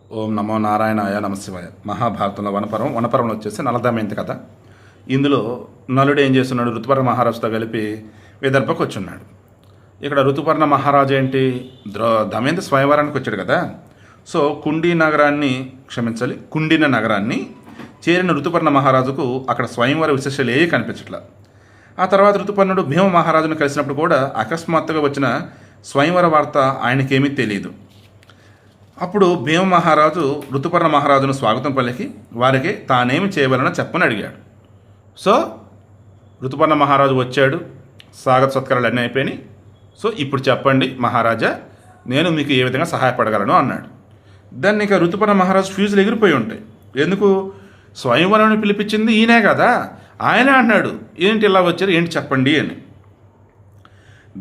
ఓం నమో నారాయణాయ నమశివాయ. మహాభారతంలో వనపర్వంలో వచ్చేసి నలదమయంతి కథ. ఇందులో నలుడు ఏం చేస్తున్నాడు, ఋతుపర్ణ మహారాజుతో కలిపి విదర్భకు వచ్చున్నాడు. ఇక్కడ ఋతుపర్ణ మహారాజు ఏంటి, దమయంతి స్వయంవరానికి వచ్చాడు కదా. సో కుండిన నగరాన్ని చేరిన ఋతుపర్ణ మహారాజుకు అక్కడ స్వయంవర విశేషాలు ఏ కనిపించట్లా. ఆ తర్వాత ఋతుపర్ణుడు భీమ మహారాజును కలిసినప్పుడు కూడా అకస్మాత్తుగా వచ్చిన స్వయంవర వార్త ఆయనకేమీ తెలియదు. అప్పుడు భీమ మహారాజు ఋతుపర్ణ మహారాజును స్వాగతం పలికి వారికి తానేమి చేయవలనో చెప్పని అడిగాడు. సో ఋతుపర్ణ మహారాజు వచ్చాడు, స్వాగత సత్కారాలు అన్నీ అయిపోయినాయి. సో ఇప్పుడు చెప్పండి మహారాజా, నేను మీకు ఏ విధంగా సహాయపడగలను అన్నాడు. దాన్ని ఇక ఋతుపర్ణ మహారాజు ఫ్యూజులు ఎగిరిపోయి ఉంటాయి. ఎందుకు, స్వయంవరాన్ని పిలిపించింది ఈయనే కదా, ఆయనే అన్నాడు ఏంటి ఇలా వచ్చారు, ఏంటి చెప్పండి అని.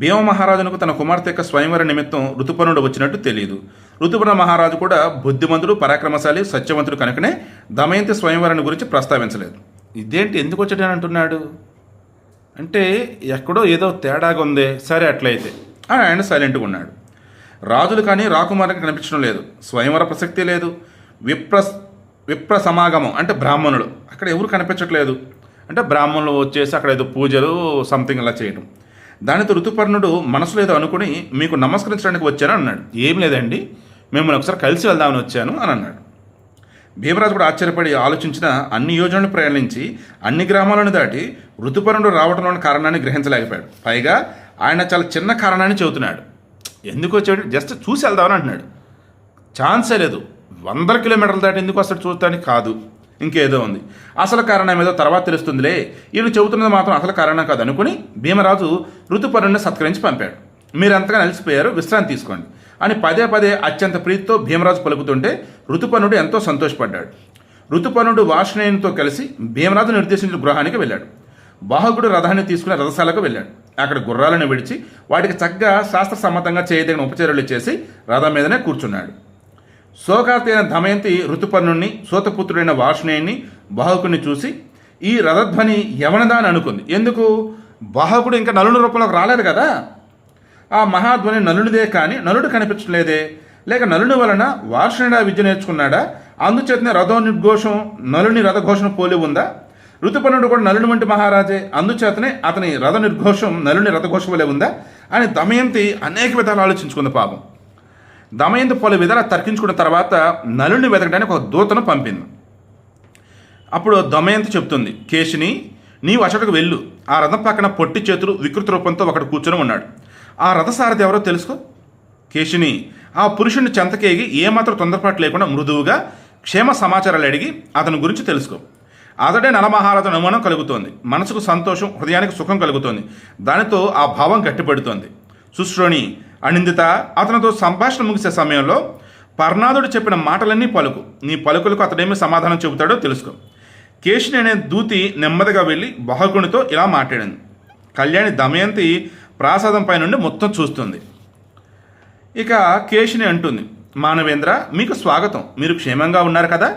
భీమ మహారాజునకు తన కుమార్తె యొక్క స్వయంవర నిమిత్తం ఋతుపర్ణుడు వచ్చినట్టు తెలియదు. ఋతుపర్ణ మహారాజు కూడా బుద్ధిమంతుడు, పరాక్రమశాలి, సత్యవంతుడు కనుకనే దమయంతి స్వయంవరాన్ని గురించి ప్రస్తావించలేదు. ఇదేంటి ఎందుకు వచ్చాడని అంటున్నాడు అంటే ఎక్కడో ఏదో తేడాగా ఉందే. సరే అట్లయితే అని ఆయన సైలెంట్గా ఉన్నాడు. రాజులు కానీ రాకుమారులకు కనిపించడం లేదు, స్వయంవర ప్రసక్తి లేదు. విప్ర సమాగమం అంటే బ్రాహ్మణులు అక్కడ ఎవరు కనిపించట్లేదు. అంటే బ్రాహ్మణులు వచ్చేసి అక్కడ ఏదో పూజలు సంథింగ్ ఇలా చేయడం. దానితో ఋతుపర్ణుడు మనసులో ఏదో అనుకుని మీకు నమస్కరించడానికి వచ్చాను అన్నాడు. ఏం లేదండి, మిమ్మల్ని ఒకసారి కలిసి వెళ్దామని వచ్చాను అని అన్నాడు. భీమరాజు కూడా ఆశ్చర్యపడి ఆలోచించిన అన్ని యోజనలు ప్రయాణించి అన్ని గ్రామాలను దాటి ఋతుపర్ణుడు రావడంలోని కారణాన్ని గ్రహించలేకపోయాడు. పైగా ఆయన చాలా చిన్న కారణాన్ని చెబుతున్నాడు. ఎందుకు వచ్చాడు, జస్ట్ చూసి వెళ్దామని అంటున్నాడు. ఛాన్సే లేదు, 100 కిలోమీటర్లు దాటి ఎందుకు వస్తాడు చూడటానికి కాదు, ఇంకేదో ఉంది. అసలు కారణం ఏదో తర్వాత తెలుస్తుందిలే, ఈయన చెబుతున్నది మాత్రం అసలు కారణం కాదు అనుకుని భీమరాజు ఋతుపర్ణుడిని సత్కరించి పంపాడు. మీరు ఎంతగా అలసిపోయారు, విశ్రాంతి తీసుకోండి అని పదే పదే అత్యంత ప్రీతితో భీమరాజు పలుకుతుంటే ఋతుపర్ణుడు ఎంతో సంతోషపడ్డాడు. ఋతుపర్ణుడు వార్ష్ణేయునితో కలిసి భీమరాజు నిర్దేశించిన గృహానికి వెళ్ళాడు. బాహుకుడు రథాన్ని తీసుకుని రథశాలకు వెళ్ళాడు. అక్కడ గుర్రాలను విడిచి వాటికి చక్కగా శాస్త్ర సమ్మతంగా చేయదగిన ఉపచారాలు చేసి రథం మీదనే కూర్చున్నాడు. శోకార్తి అయిన దమయంతి ఋతుపర్ణుణ్ణి, సోతపుత్రుడైన వార్ష్ణేయుని, బాహుకుని చూసి ఈ రథధ్వని యవనదా అని అనుకుంది. ఎందుకు, బాహుకుడు ఇంకా నలుని రూపంలోకి రాలేదు కదా. ఆ మహాధ్వని నలునిదే కానీ నలుడు కనిపించలేదే. లేక నలుని వలన వార్ష్ణేయుడు విద్య నేర్చుకున్నాడా, అందుచేతనే నిర్ఘోషం నలుని రథఘోషం పోలి ఉందా. ఋతుపర్ణుడు కూడా నలుని వంటి మహారాజే, అందుచేతనే అతని రథ నిర్ఘోషం నలుని రథఘోషం వలె ఉందా అని దమయంతి అనేక విధాలు ఆలోచించుకుంది. పాపం దమయంతి పలు విధాలు తర్కించుకున్న తర్వాత నలుని వెతకడానికి ఒక దూతను పంపింది. అప్పుడు దమయంతి చెప్తుంది, కేశిని నీవు అచటకు వెళ్ళు, ఆ రథం పక్కన పొట్టి చేతులు వికృత రూపంతో ఒకడు కూర్చొని ఉన్నాడు, ఆ రథసారథి ఎవరో తెలుసుకో. కేశిని ఆ పురుషుని చెంతకేగి ఏమాత్రం తొందరపాటు లేకుండా మృదువుగా క్షేమ సమాచారాలు అడిగి అతని గురించి తెలుసుకో. అతడే నలమహారాజు అనుమానం కలుగుతోంది, మనసుకు సంతోషం, హృదయానికి సుఖం కలుగుతోంది, దానితో ఆ భావం గట్టిపడుతోంది. సుశ్రోణి అనిందిత అతనితో సంభాషణ ముగిసే సమయంలో పర్ణాదుడు చెప్పిన మాటలన్నీ పలుకు, నీ పలుకులకు అతడేమి సమాధానం చెబుతాడో తెలుసుకో. కేశిని అనే దూతి నెమ్మదిగా వెళ్ళి బాహుకునితో ఇలా మాట్లాడింది. కళ్యాణి దమయంతి ప్రాసాదం పై నుండి మొత్తం చూస్తుంది. ఇక కేశిని అంటుంది, మానవేంద్ర మీకు స్వాగతం, మీరు క్షేమంగా ఉన్నారు కదా.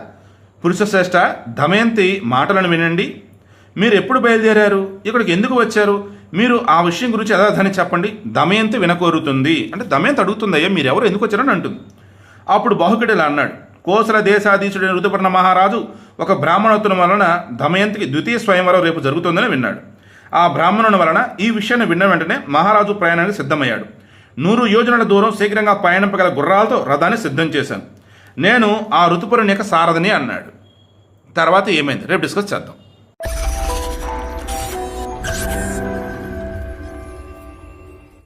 పురుషశ్రేష్ఠ దమయంతి మాటలను వినండి, మీరు ఎప్పుడు బయలుదేరారు, ఇక్కడికి ఎందుకు వచ్చారు, మీరు ఆ విషయం గురించి యథార్థాన్ని చెప్పండి. దమయంతి వినకోరుతుంది. అంటే దమయంతి అడుగుతుంది, అయ్యా మీరు ఎవరు, ఎందుకు వచ్చారని అంటుంది. అప్పుడు బాహుకుడు ఇలా అన్నాడు, కోసల దేశాధీశుడైన ఋతుపర్ణ మహారాజు ఒక బ్రాహ్మణోత్తరం వలన దమయంతికి ద్వితీయ స్వయంవరం రేపు జరుగుతుందని విన్నాడు. ఆ బ్రాహ్మణుని వలన ఈ విషయాన్ని విన్న వెంటనే మహారాజు ప్రయాణానికి సిద్ధమయ్యాడు. 100 యోజనాల దూరం శీఘ్రంగా పయనింపగల గుర్రాలతో రథాన్ని సిద్ధం చేశాను. నేను ఆ ఋతుపర్ణుని యొక్క సారథిని అన్నాడు. తర్వాత ఏమైంది రేపు డిస్కస్ చేద్దాం.